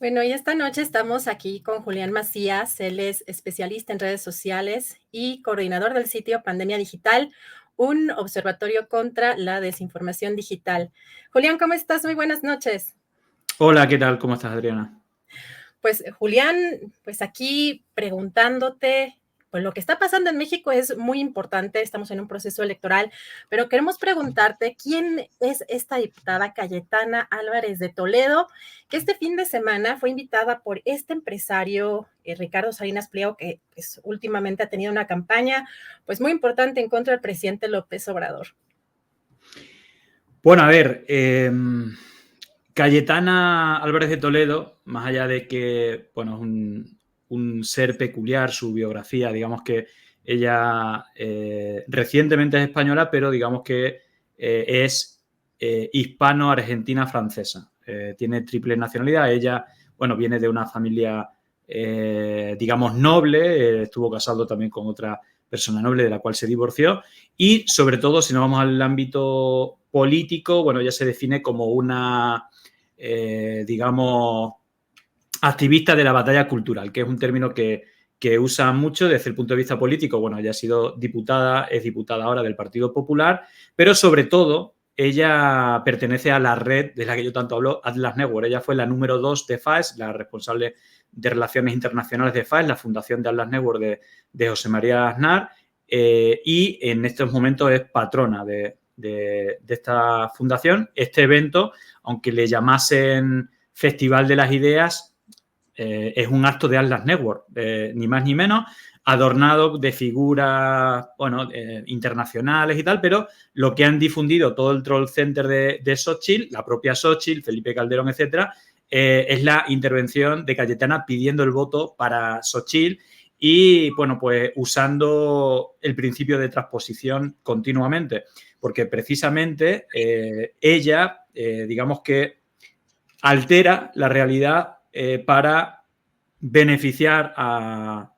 Bueno, y esta noche estamos aquí con Julián Macías. Él es especialista en redes sociales y coordinador del sitio Pandemia Digital, un observatorio contra la desinformación digital. Julián, ¿cómo estás? Muy buenas noches. Hola, ¿qué tal? ¿Cómo estás, Adriana? Pues Julián, pues aquí preguntándote, pues lo que está pasando en México es muy importante, estamos en un proceso electoral, pero queremos preguntarte quién es esta diputada Cayetana Álvarez de Toledo, que este fin de semana fue invitada por este empresario Ricardo Salinas Pliego, que pues, últimamente ha tenido una campaña pues muy importante en contra del presidente López Obrador. Bueno, a ver, Cayetana Álvarez de Toledo, más allá de que, bueno, es un ser peculiar, su biografía, digamos que ella recientemente es española, pero digamos que es hispano-argentina francesa. Tiene triple nacionalidad. Ella, bueno, viene de una familia, digamos, noble, estuvo casado también con otra persona noble de la cual se divorció. Y sobre todo, si nos vamos al ámbito político, bueno, ella se define como una, digamos, activista de la batalla cultural, que es un término que usa mucho desde el punto de vista político. Bueno, ella ha sido diputada, es diputada ahora del Partido Popular, pero sobre todo ella pertenece a la red de la que yo tanto hablo, Atlas Network. Ella fue la número 2 de FAES, la responsable de Relaciones Internacionales de FAES, la fundación de Atlas Network de José María Aznar, y en estos momentos es patrona de esta fundación. Este evento, aunque le llamasen Festival de las Ideas, es un acto de Atlas Network, ni más ni menos, adornado de figuras, bueno, internacionales y tal, pero lo que han difundido todo el troll center de Xochitl, la propia Xochitl, Felipe Calderón, etcétera, es la intervención de Cayetana pidiendo el voto para Xochitl y, bueno, pues usando el principio de transposición continuamente, porque precisamente ella, digamos que altera la realidad para beneficiar a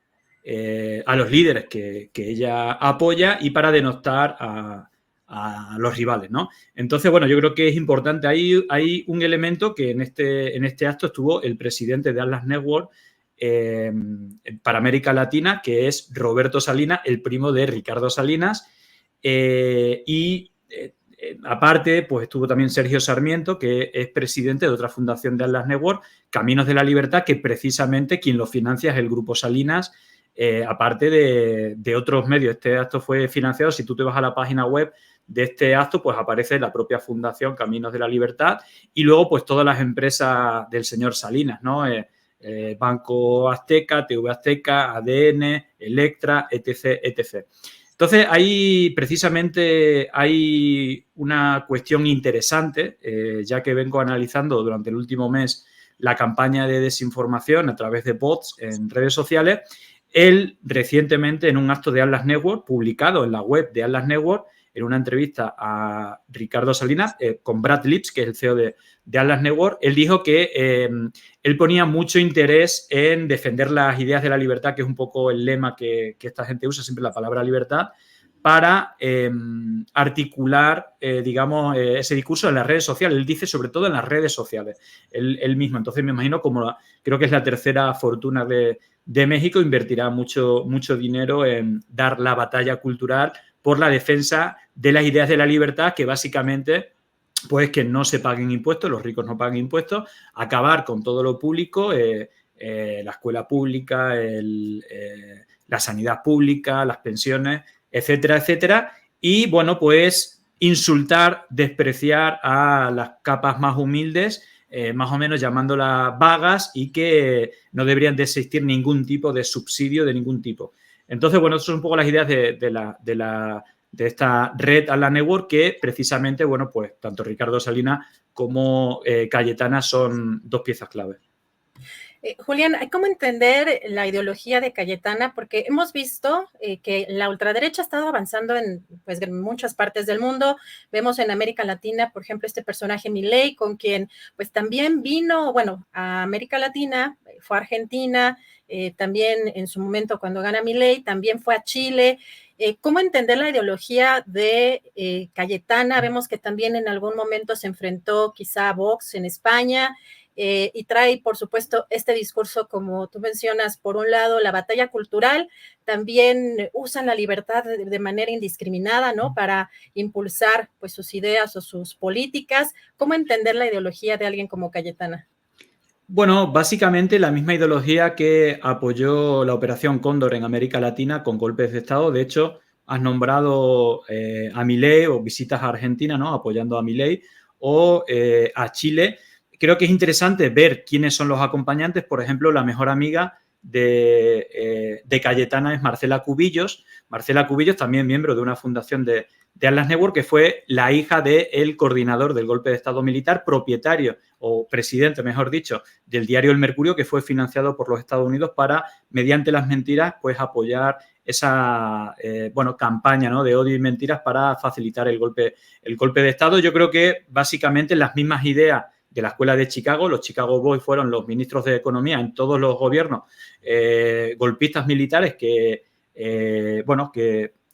los líderes que ella apoya y para denostar a los rivales, ¿no? Entonces, bueno, yo creo que es importante. Hay un elemento que en este acto estuvo el presidente de Atlas Network para América Latina, que es Roberto Salinas, el primo de Ricardo Salinas, y aparte, pues estuvo también Sergio Sarmiento, que es presidente de otra fundación de Atlas Network, Caminos de la Libertad, que precisamente quien lo financia es el Grupo Salinas, aparte de otros medios. Este acto fue financiado, si tú te vas a la página web de este acto, pues aparece la propia fundación Caminos de la Libertad y luego pues todas las empresas del señor Salinas, ¿no? Banco Azteca, TV Azteca, ADN, Electra, etc., etc. Entonces, ahí precisamente hay una cuestión interesante, ya que vengo analizando durante el último mes la campaña de desinformación a través de bots en redes sociales. Él recientemente, en un acto de Atlas Network, publicado en la web de Atlas Network, en una entrevista a Ricardo Salinas, con Brad Lips, que es el CEO de Atlas Network, él dijo que él ponía mucho interés en defender las ideas de la libertad, que es un poco el lema que esta gente usa, siempre la palabra libertad, para articular, digamos, ese discurso en las redes sociales. Él dice sobre todo en las redes sociales, él mismo. Entonces me imagino, creo que es la tercera fortuna de México, invertirá mucho dinero en dar la batalla cultural por la defensa de las ideas de la libertad, que básicamente pues que no se paguen impuestos, los ricos no paguen impuestos, acabar con todo lo público, la escuela pública, la sanidad pública, las pensiones, etcétera, etcétera, y bueno, pues insultar, despreciar a las capas más humildes, más o menos llamándolas vagas y que no deberían de existir ningún tipo de subsidio de ningún tipo. Entonces, bueno, esas son un poco las ideas de esta red a la network que precisamente, bueno, pues tanto Ricardo Salinas como Cayetana son dos piezas clave. Julián, ¿cómo entender la ideología de Cayetana? Porque hemos visto que la ultraderecha ha estado avanzando en, pues, en muchas partes del mundo. Vemos en América Latina, por ejemplo, este personaje Milei, con quien pues también vino, bueno, a América Latina, fue a Argentina, también en su momento cuando gana Milei, también fue a Chile. ¿Cómo entender la ideología de Cayetana? Vemos que también en algún momento se enfrentó quizá a Vox en España. y trae, por supuesto, este discurso, como tú mencionas, por un lado, la batalla cultural, también usan la libertad de manera indiscriminada, ¿no? Para impulsar, pues, sus ideas o sus políticas. ¿Cómo entender la ideología de alguien como Cayetana? Bueno, básicamente la misma ideología que apoyó la Operación Cóndor en América Latina con golpes de Estado. De hecho, has nombrado a Milei o visitas a Argentina, ¿no? Apoyando a Milei o a Chile. Creo que es interesante ver quiénes son los acompañantes. Por ejemplo, la mejor amiga de Cayetana es Marcela Cubillos. Marcela Cubillos, también miembro de una fundación de Atlas Network, que fue la hija del coordinador del golpe de Estado militar, propietario o presidente, mejor dicho, del diario El Mercurio, que fue financiado por los Estados Unidos para, mediante las mentiras, pues apoyar esa campaña, ¿no?, de odio y mentiras para facilitar el golpe de Estado. Yo creo que básicamente las mismas ideas de la escuela de Chicago. Los Chicago Boys fueron los ministros de Economía en todos los gobiernos golpistas militares que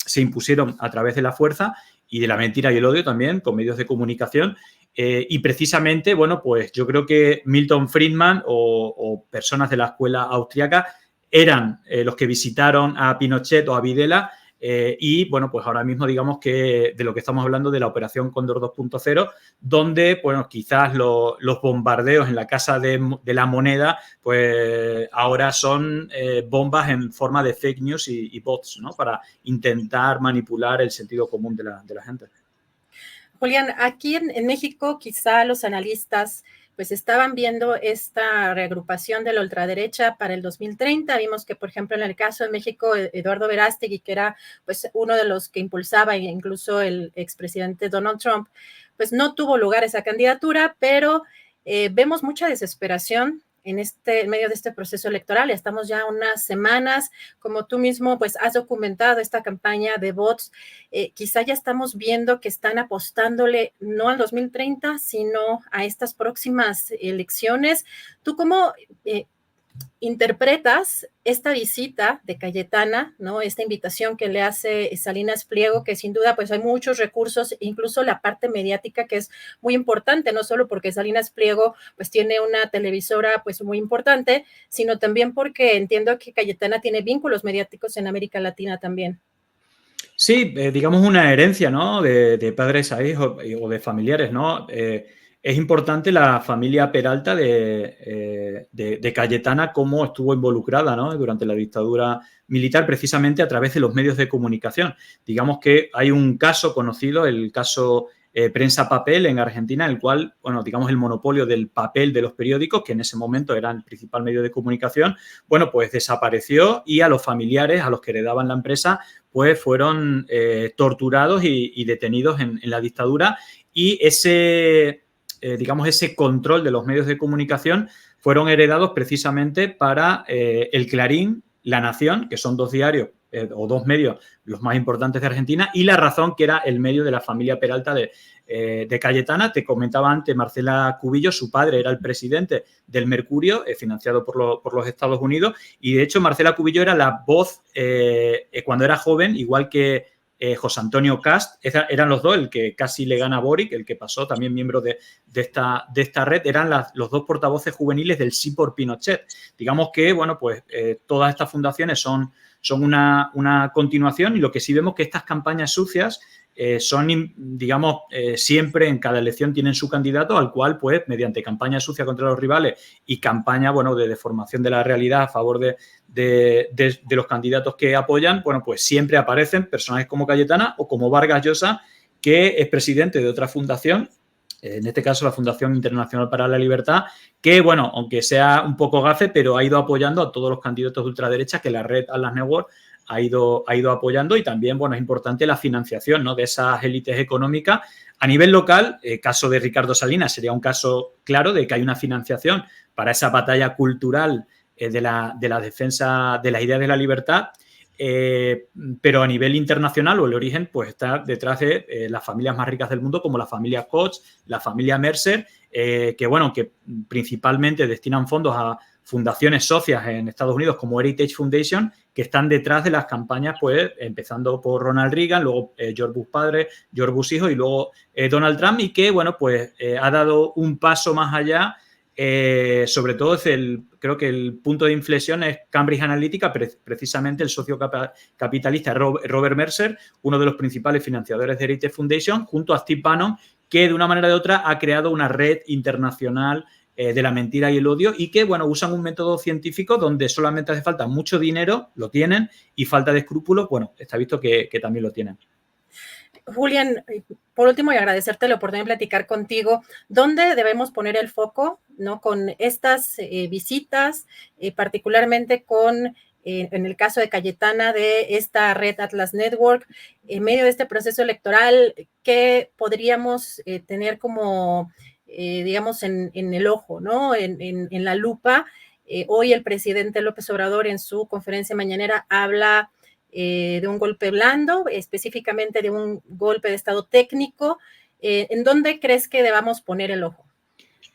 se impusieron a través de la fuerza y de la mentira y el odio también, con medios de comunicación. Y precisamente, bueno, pues yo creo que Milton Friedman o personas de la escuela austriaca eran los que visitaron a Pinochet o a Videla. Y bueno, pues ahora mismo digamos que de lo que estamos hablando de la Operación Cóndor 2.0, donde bueno, quizás los bombardeos en la Casa de la Moneda, pues ahora son bombas en forma de fake news y bots, ¿no?, para intentar manipular el sentido común de la gente. Julián, aquí en México quizá los analistas pues estaban viendo esta reagrupación de la ultraderecha para el 2030. Vimos que, por ejemplo, en el caso de México, Eduardo Verástegui, que era pues uno de los que impulsaba incluso el expresidente Donald Trump, pues no tuvo lugar esa candidatura, pero vemos mucha desesperación en medio de este proceso electoral. Estamos ya unas semanas, como tú mismo pues has documentado esta campaña de bots, quizá ya estamos viendo que están apostándole no al 2030, sino a estas próximas elecciones. ¿Tú cómo interpretas esta visita de Cayetana, ¿no?, esta invitación que le hace Salinas Pliego, que sin duda pues hay muchos recursos, incluso la parte mediática, que es muy importante, no solo porque Salinas Pliego pues tiene una televisora pues muy importante, sino también porque entiendo que Cayetana tiene vínculos mediáticos en América Latina también? Sí, digamos una herencia, ¿no?, de padres a hijos o de familiares, ¿no? Es importante la familia Peralta de Cayetana, cómo estuvo involucrada, ¿no?, durante la dictadura militar, precisamente a través de los medios de comunicación. Digamos que hay un caso conocido, el caso Prensa Papel en Argentina, en el cual, bueno, digamos el monopolio del papel de los periódicos, que en ese momento era el principal medio de comunicación, bueno, pues desapareció y a los familiares, a los que heredaban la empresa, pues fueron torturados y detenidos en la dictadura. Y ese control de los medios de comunicación fueron heredados precisamente para El Clarín, La Nación, que son dos diarios o dos medios los más importantes de Argentina, y La Razón, que era el medio de la familia Peralta de Cayetana. Te comentaba antes, Marcela Cubillos, su padre era el presidente del Mercurio, financiado por los Estados Unidos, y de hecho Marcela Cubillos era la voz cuando era joven, igual que José Antonio Cast, eran los dos, el que casi le gana a Boric, el que pasó también miembro de esta red, eran los dos portavoces juveniles del Sí por Pinochet. Digamos que, bueno, pues todas estas fundaciones son una continuación, y lo que sí vemos que estas campañas sucias son, digamos, siempre en cada elección tienen su candidato al cual, pues, mediante campaña sucia contra los rivales y campaña, bueno, de deformación de la realidad a favor de los candidatos que apoyan, bueno, pues siempre aparecen personajes como Cayetana o como Vargas Llosa, que es presidente de otra fundación, en este caso la Fundación Internacional para la Libertad, que, bueno, aunque sea un poco gafe, pero ha ido apoyando a todos los candidatos de ultraderecha que la red Atlas Network ha ido apoyando. Y también, bueno, es importante la financiación, ¿no?, de esas élites económicas. A nivel local, el caso de Ricardo Salinas sería un caso claro de que hay una financiación para esa batalla cultural de la defensa de las ideas de la libertad. Pero a nivel internacional, o el origen, pues está detrás de las familias más ricas del mundo, como la familia Koch, la familia Mercer, que, bueno, que principalmente destinan fondos a fundaciones socias en Estados Unidos como Heritage Foundation, que están detrás de las campañas, pues empezando por Ronald Reagan, luego George Bush padre, George Bush hijo y luego Donald Trump, y que, bueno, pues ha dado un paso más allá sobre todo creo que el punto de inflexión es Cambridge Analytica, precisamente el socio capitalista Robert Mercer, uno de los principales financiadores de Heritage Foundation, junto a Steve Bannon, que de una manera u otra ha creado una red internacional de la mentira y el odio y que, bueno, usan un método científico donde solamente hace falta mucho dinero, lo tienen, y falta de escrúpulos, bueno, está visto que también lo tienen. Julián, por último, y agradecerte la oportunidad de platicar contigo, ¿dónde debemos poner el foco, ¿no? Con estas visitas, particularmente con, en el caso de Cayetana, de esta red Atlas Network, en medio de este proceso electoral, ¿qué podríamos tener como, digamos, en el ojo, ¿no? En la lupa. Hoy el presidente López Obrador en su conferencia mañanera habla de un golpe blando, específicamente de un golpe de estado técnico. ¿En dónde crees que debamos poner el ojo?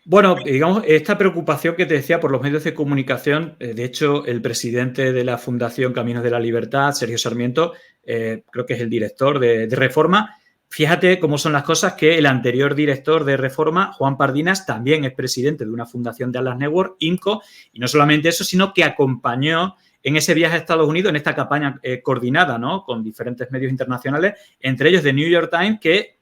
Bueno, digamos, esta preocupación que te decía por los medios de comunicación, de hecho, el presidente de la Fundación Caminos de la Libertad, Sergio Sarmiento, creo que es el director de Reforma. Fíjate cómo son las cosas, que el anterior director de Reforma, Juan Pardinas, también es presidente de una fundación de Atlas Network, INCO, y no solamente eso, sino que acompañó en ese viaje a Estados Unidos, en esta campaña coordinada, ¿no?, con diferentes medios internacionales, entre ellos The New York Times, que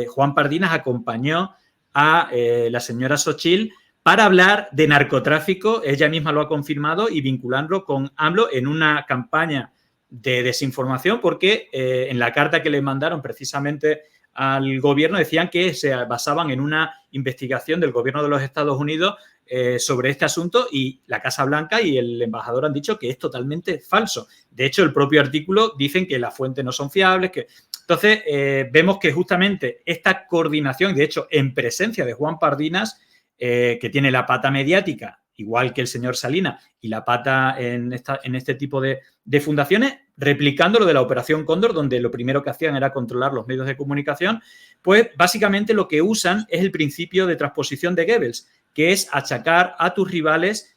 Juan Pardinas acompañó a la señora Xochitl para hablar de narcotráfico. Ella misma lo ha confirmado, y vincularlo con AMLO en una campaña de desinformación, porque en la carta que le mandaron precisamente al gobierno decían que se basaban en una investigación del gobierno de los Estados Unidos sobre este asunto, y la Casa Blanca y el embajador han dicho que es totalmente falso. De hecho, el propio artículo dicen que las fuentes no son fiables, que... Entonces, vemos que justamente esta coordinación, de hecho, en presencia de Juan Pardinas, que tiene la pata mediática, igual que el señor Salinas, y la pata en este tipo de fundaciones, replicando lo de la Operación Cóndor, donde lo primero que hacían era controlar los medios de comunicación, pues básicamente lo que usan es el principio de transposición de Goebbels, que es achacar a tus rivales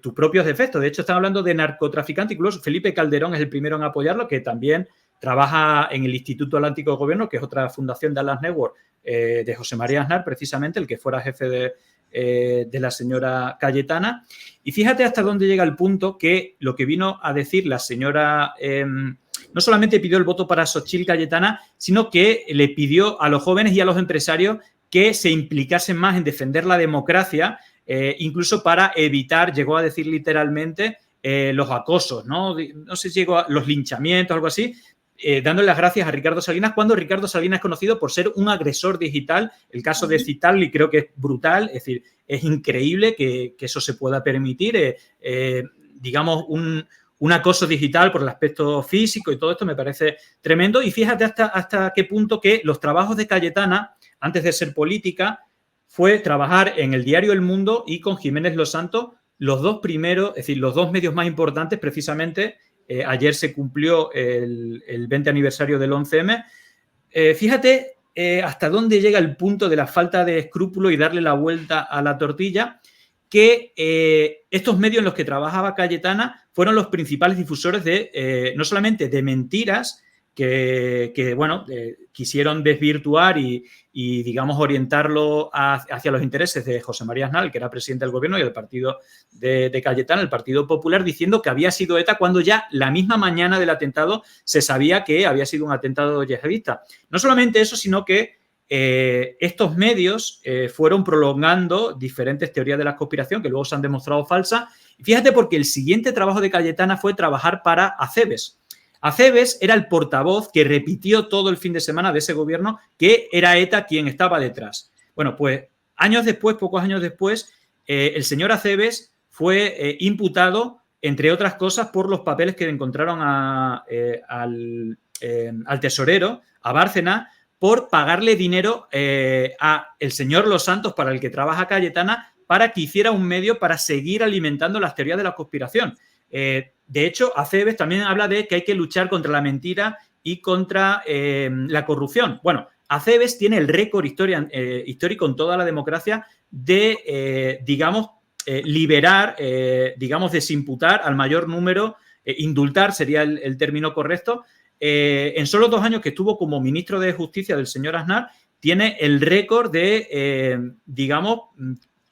tus propios defectos. De hecho, están hablando de narcotraficantes, incluso Felipe Calderón es el primero en apoyarlo, que también trabaja en el Instituto Atlántico de Gobierno, que es otra fundación de Atlas Network, de José María Aznar, precisamente, el que fuera jefe de la señora Cayetana. Y fíjate hasta dónde llega el punto que lo que vino a decir la señora no solamente pidió el voto para Xochitl Cayetana, sino que le pidió a los jóvenes y a los empresarios que se implicasen más en defender la democracia, incluso para evitar, llegó a decir literalmente, los acosos, ¿no? No sé si llegó a los linchamientos, algo así, dándole las gracias a Ricardo Salinas, cuando Ricardo Salinas es conocido por ser un agresor digital. El caso de Citalli creo que es brutal, es decir, es increíble que eso se pueda permitir, digamos, un acoso digital por el aspecto físico, y todo esto me parece tremendo. Y fíjate hasta qué punto que los trabajos de Cayetana, antes de ser política, fue trabajar en el diario El Mundo y con Jiménez Los Santos, los dos primeros, es decir, los dos medios más importantes. Precisamente ayer se cumplió el 20 aniversario del 11M. Fíjate hasta dónde llega el punto de la falta de escrúpulo y darle la vuelta a la tortilla, que estos medios en los que trabajaba Cayetana fueron los principales difusores de, no solamente de mentiras que bueno, quisieron desvirtuar y, digamos, orientarlo hacia los intereses de José María Aznar, que era presidente del gobierno, y el partido de Cayetana, el Partido Popular, diciendo que había sido ETA, cuando ya la misma mañana del atentado se sabía que había sido un atentado yihadista. No solamente eso, sino que estos medios fueron prolongando diferentes teorías de la conspiración que luego se han demostrado falsas. Y fíjate, porque el siguiente trabajo de Cayetana fue trabajar para Acebes. Acebes era el portavoz que repitió todo el fin de semana de ese gobierno que era ETA quien estaba detrás. Bueno, pues años después, pocos años después, el señor Acebes fue imputado, entre otras cosas, por los papeles que encontraron al tesorero, a Bárcena, por pagarle dinero a el señor Los Santos, para el que trabaja Cayetana, para que hiciera un medio para seguir alimentando las teorías de la conspiración. De hecho, Acebes también habla de que hay que luchar contra la mentira y contra la corrupción. Bueno, Acebes tiene el récord histórico en toda la democracia de, digamos, liberar, digamos, desimputar al mayor número, indultar sería el término correcto. En solo 2 años que estuvo como ministro de Justicia del señor Aznar, tiene el récord de, digamos,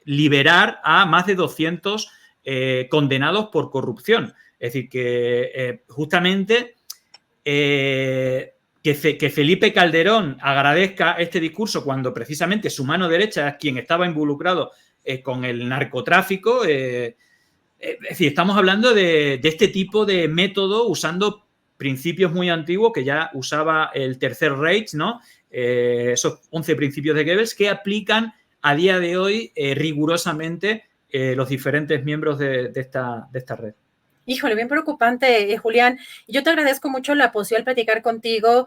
liberar a más de 200 condenados por corrupción. Es decir, que justamente que Felipe Calderón agradezca este discurso cuando precisamente su mano derecha es quien estaba involucrado con el narcotráfico. Es decir, estamos hablando de este tipo de método usando principios muy antiguos que ya usaba el Tercer Reich, ¿no? Esos 11 principios de Goebbels que aplican a día de hoy rigurosamente los diferentes miembros de esta red. Híjole, bien preocupante, Julián. Yo te agradezco mucho la posibilidad de platicar contigo.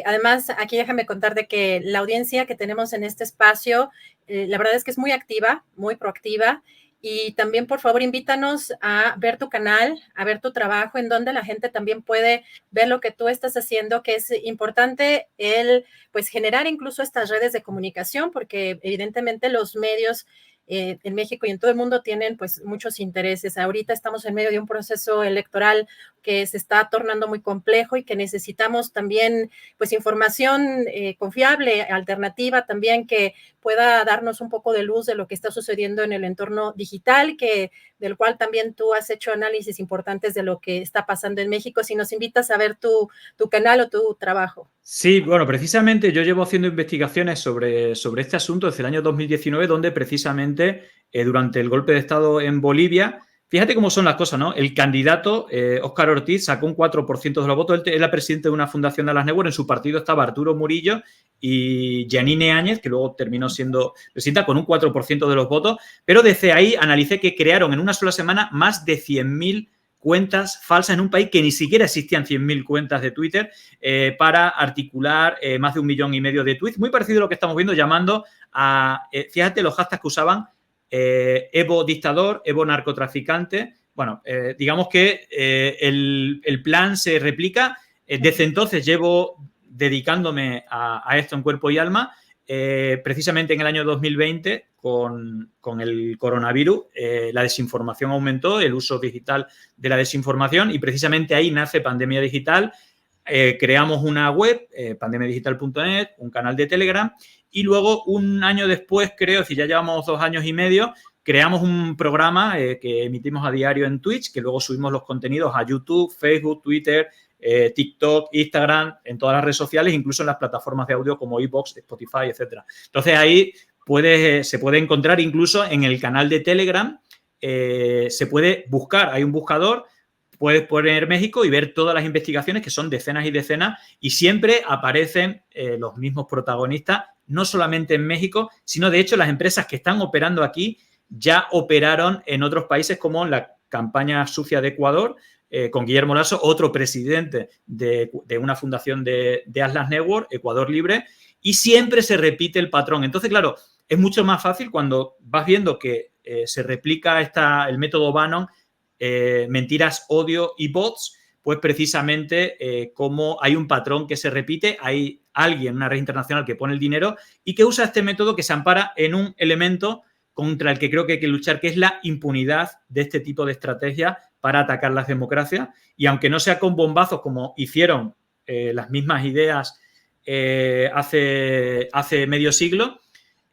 Además, aquí déjame contar de que la audiencia que tenemos en este espacio, la verdad es que es muy activa, muy proactiva. Y también, por favor, invítanos a ver tu canal, a ver tu trabajo, en donde la gente también puede ver lo que tú estás haciendo, que es importante pues, generar incluso estas redes de comunicación, porque evidentemente los medios en México y en todo el mundo tienen pues muchos intereses. Ahorita estamos en medio de un proceso electoral que se está tornando muy complejo y que necesitamos también pues información confiable, alternativa también que pueda darnos un poco de luz de lo que está sucediendo en el entorno digital, del cual también tú has hecho análisis importantes de lo que está pasando en México. Si nos invitas a ver tu canal o tu trabajo. Sí, bueno, precisamente yo llevo haciendo investigaciones sobre este asunto desde el año 2019, donde precisamente durante el golpe de Estado en Bolivia, fíjate cómo son las cosas, ¿no? El candidato, Óscar Ortiz, sacó un 4% de los votos. Él era presidente de una fundación de Alas Network. En su partido estaba Arturo Murillo y Yanine Áñez, que luego terminó siendo presidenta, con un 4% de los votos. Pero desde ahí analicé que crearon en una sola semana más de 100.000 cuentas falsas en un país que ni siquiera existían 100.000 cuentas de Twitter para articular más de 1,5 millones de tweets. Muy parecido a lo que estamos viendo llamando a, fíjate los hashtags que usaban, Evo dictador, Evo narcotraficante. Bueno, digamos que el plan se replica. Desde entonces llevo dedicándome a esto en cuerpo y alma. Precisamente en el año 2020, con el coronavirus, la desinformación aumentó, el uso digital de la desinformación, y precisamente ahí nace Pandemia Digital. Creamos una web, pandemiadigital.net, un canal de Telegram, y luego un año después, creo, si ya llevamos 2 años y medio, creamos un programa que emitimos a diario en Twitch, que luego subimos los contenidos a YouTube, Facebook, Twitter, TikTok, Instagram, en todas las redes sociales, incluso en las plataformas de audio como iVoox, Spotify, etcétera. Entonces ahí se puede encontrar incluso en el canal de Telegram, se puede buscar, hay un buscador, puedes poner México y ver todas las investigaciones, que son decenas y decenas, y siempre aparecen los mismos protagonistas, no solamente en México, sino de hecho las empresas que están operando aquí ya operaron en otros países, como la campaña sucia de Ecuador, con Guillermo Lasso, otro presidente de una fundación de Atlas Network, Ecuador Libre, y siempre se repite el patrón. Entonces, claro, es mucho más fácil cuando vas viendo que se replica el método Bannon, mentiras, odio y bots, pues precisamente como hay un patrón que se repite, hay alguien, una red internacional que pone el dinero y que usa este método que se ampara en un elemento contra el que creo que hay que luchar, que es la impunidad de este tipo de estrategias para atacar las democracias. Y aunque no sea con bombazos como hicieron las mismas ideas hace medio siglo,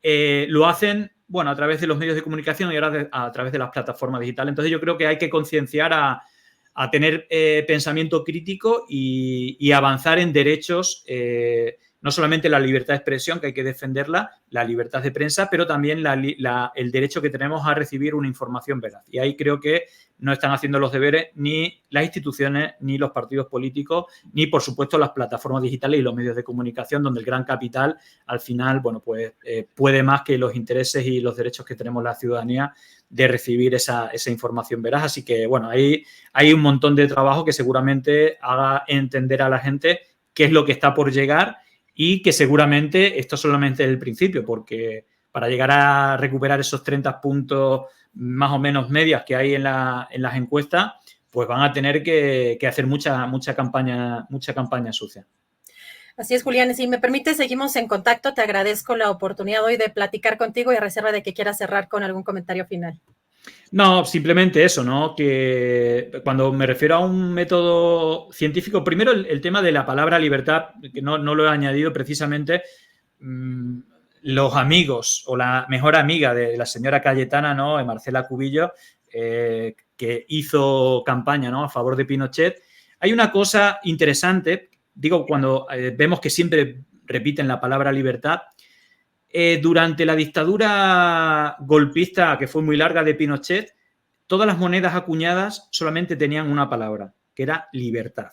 lo hacen, bueno, a través de los medios de comunicación y ahora a través de las plataformas digitales. Entonces yo creo que hay que concienciar a tener pensamiento crítico y avanzar en derechos, no solamente la libertad de expresión, que hay que defenderla, la libertad de prensa, pero también el derecho que tenemos a recibir una información veraz. Y ahí creo que no están haciendo los deberes ni las instituciones, ni los partidos políticos, ni, por supuesto, las plataformas digitales y los medios de comunicación, donde el gran capital, al final, bueno, pues puede más que los intereses y los derechos que tenemos la ciudadanía de recibir esa información veraz. Así que, bueno, ahí hay un montón de trabajo que seguramente haga entender a la gente qué es lo que está por llegar, y que seguramente esto solamente es el principio, porque para llegar a recuperar esos 30 puntos más o menos medias que hay en las encuestas, pues van a tener que hacer mucha campaña sucia. Así es, Julián. Si me permite, seguimos en contacto. Te agradezco la oportunidad hoy de platicar contigo y a reserva de que quieras cerrar con algún comentario final. No, simplemente eso, ¿no? Que cuando me refiero a un método científico, primero el tema de la palabra libertad, que no lo he añadido precisamente. los amigos o la mejor amiga de la señora Cayetana, ¿no? Marcela Cubillos, que hizo campaña, ¿no? A favor de Pinochet. Hay una cosa interesante, digo, cuando vemos que siempre repiten la palabra libertad. Durante la dictadura golpista, que fue muy larga, de Pinochet, todas las monedas acuñadas solamente tenían una palabra, que era libertad.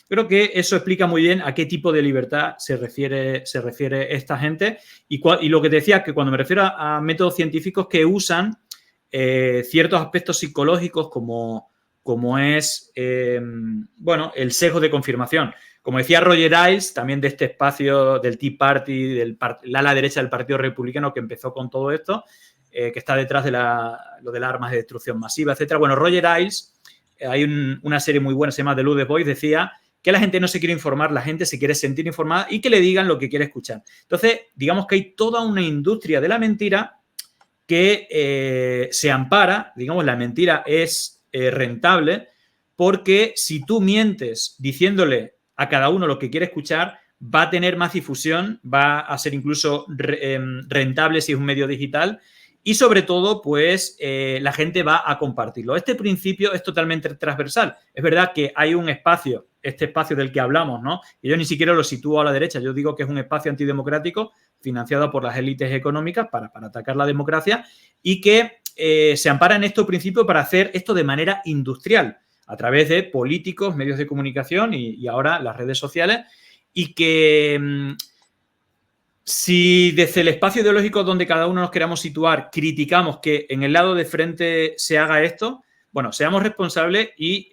Creo que eso explica muy bien a qué tipo de libertad se refiere esta gente. Y lo que te decía, que cuando me refiero a métodos científicos que usan ciertos aspectos psicológicos como es, bueno, el sesgo de confirmación. Como decía Roger Ailes, también de este espacio del Tea Party, del ala derecha del Partido Republicano que empezó con todo esto, que está detrás de lo de las armas de destrucción masiva, etc. Bueno, Roger Ailes, hay una serie muy buena, se llama The Lou The Voice, decía que la gente no se quiere informar, la gente se quiere sentir informada y que le digan lo que quiere escuchar. Entonces, digamos que hay toda una industria de la mentira que se ampara, digamos, la mentira es rentable, porque si tú mientes diciéndole a cada uno lo que quiere escuchar, va a tener más difusión, va a ser incluso rentable si es un medio digital y sobre todo, pues, la gente va a compartirlo. Este principio es totalmente transversal. Es verdad que hay un espacio, este espacio del que hablamos, ¿no? Y yo ni siquiera lo sitúo a la derecha, yo digo que es un espacio antidemocrático financiado por las élites económicas para atacar la democracia y que se ampara en este principio para hacer esto de manera industrial, a través de políticos, medios de comunicación y ahora las redes sociales, y que si desde el espacio ideológico donde cada uno nos queramos situar criticamos que en el lado de frente se haga esto, bueno, seamos responsables y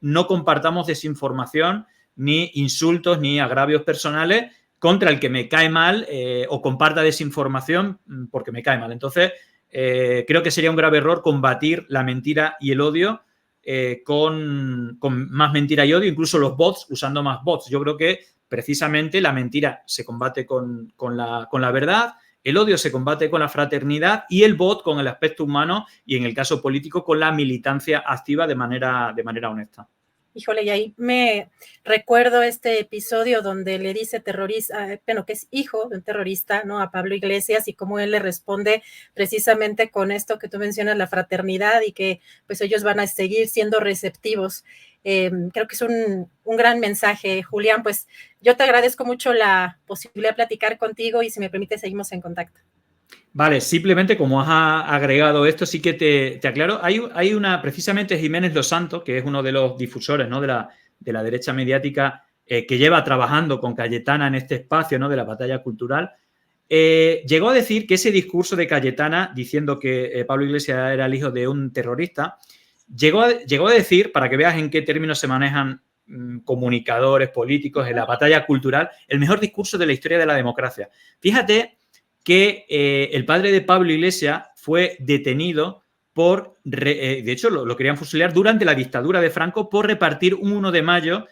no compartamos desinformación, ni insultos, ni agravios personales contra el que me cae mal o comparta desinformación porque me cae mal. Entonces, creo que sería un grave error combatir la mentira y el odio con más mentira y odio, incluso los bots, usando más bots. Yo creo que precisamente la mentira se combate con la verdad, el odio se combate con la fraternidad y el bot con el aspecto humano y en el caso político con la militancia activa de manera honesta. Híjole, y ahí me recuerdo este episodio donde le dice terrorista, bueno, que es hijo de un terrorista, ¿no? A Pablo Iglesias y cómo él le responde precisamente con esto que tú mencionas, la fraternidad y que pues ellos van a seguir siendo receptivos. Creo que es un gran mensaje, Julián. Pues yo te agradezco mucho la posibilidad de platicar contigo y si me permite seguimos en contacto. Vale, simplemente como has agregado esto, sí que te aclaro. Hay una, precisamente Jiménez Los Santos, que es uno de los difusores, ¿no? de la derecha mediática, que lleva trabajando con Cayetana en este espacio, ¿no? de la batalla cultural, llegó a decir que ese discurso de Cayetana diciendo que Pablo Iglesias era el hijo de un terrorista, llegó a decir, para que veas en qué términos se manejan comunicadores, políticos, en la batalla cultural, el mejor discurso de la historia de la democracia. Fíjate que el padre de Pablo Iglesias fue detenido por, de hecho lo querían fusilar durante la dictadura de Franco por repartir un 1 de mayo,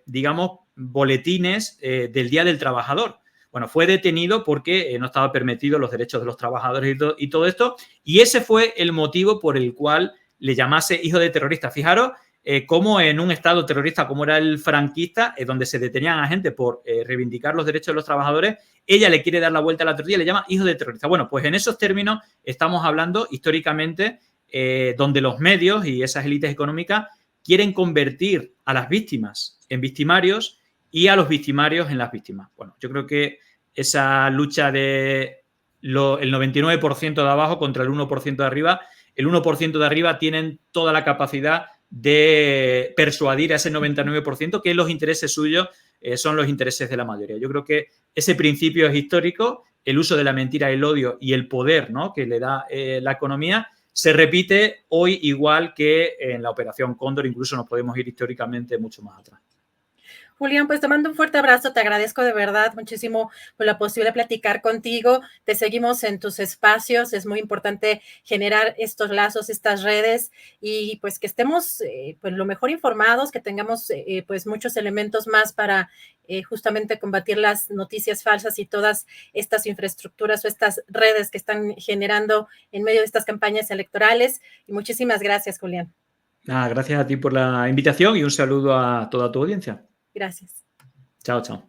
digamos, boletines del Día del Trabajador. Bueno, fue detenido porque no estaba permitido los derechos de los trabajadores y todo esto, y ese fue el motivo por el cual le llamase hijo de terrorista. Fijaros cómo en un estado terrorista como era el franquista, donde se detenían a gente por reivindicar los derechos de los trabajadores, ella le quiere dar la vuelta a la tortilla y le llama hijo de terrorista. Bueno, pues en esos términos estamos hablando históricamente donde los medios y esas élites económicas quieren convertir a las víctimas en victimarios y a los victimarios en las víctimas. Bueno, yo creo que esa lucha de el 99% de abajo contra el 1% de arriba, el 1% de arriba tienen toda la capacidad de persuadir a ese 99% que los intereses suyos son los intereses de la mayoría. Yo creo que ese principio es histórico, el uso de la mentira, el odio y el poder, ¿no? que le da la economía, se repite hoy igual que en la Operación Cóndor, incluso nos podemos ir históricamente mucho más atrás. Julián, pues te mando un fuerte abrazo, te agradezco de verdad muchísimo por la posibilidad de platicar contigo, te seguimos en tus espacios, es muy importante generar estos lazos, estas redes y pues que estemos pues lo mejor informados, que tengamos pues muchos elementos más para justamente combatir las noticias falsas y todas estas infraestructuras o estas redes que están generando en medio de estas campañas electorales. Y muchísimas gracias, Julián. Gracias a ti por la invitación y un saludo a toda tu audiencia. Gracias. Chao, chao.